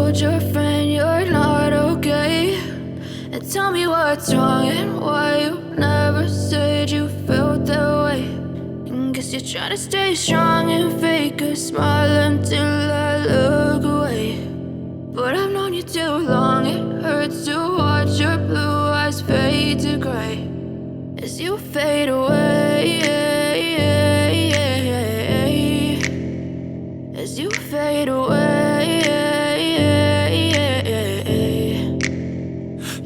told your friend you're not okay? And tell me what's wrong and why you never said you felt that way. And guess you're trying to stay strong and fake a smile until I look away. But I've known you too long, it hurts to watch your blue eyes fade to gray as you fade away, as you fade away.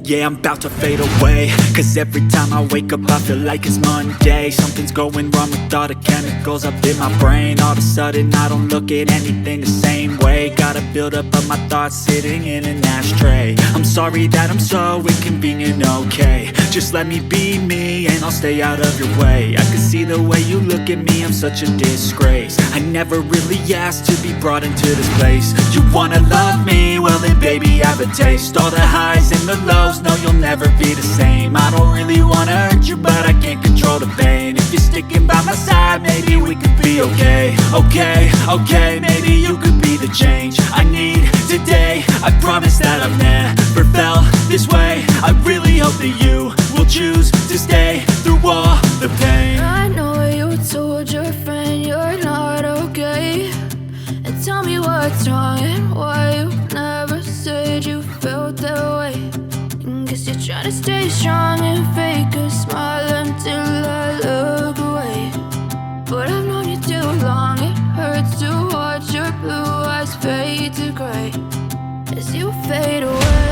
Yeah, I'm about to fade away, cause every time I wake up I feel like it's Monday. Something's going wrong with all the chemicals up in my brain. All of a sudden I don't look at anything the same way. Gotta build up of my thoughts sitting in an ashtray. I'm sorry that I'm so inconvenient, okay? Just let me be me and I'll stay out of your way. I can see the way you look at me, I'm such a disgrace. I never really asked to be brought into this place. You wanna love me? Well then baby I have a taste. All the highs and the lows, no you'll never be the same. I don't really wanna hurt you but I can't control the pain. If you're sticking by my side maybe we could be okay. Okay, maybe you could be the change I need today. I promise that I've never felt this way. I really hope that you will choose to stay through all the pain. I know you told your friend you're not okay. And tell me what's wrong and why you never said you felt that way. And guess you're trying to stay strong and fake a smile until I look away. But I've known you too long, it hurts to watch your blue eyes fade to gray as you fade away.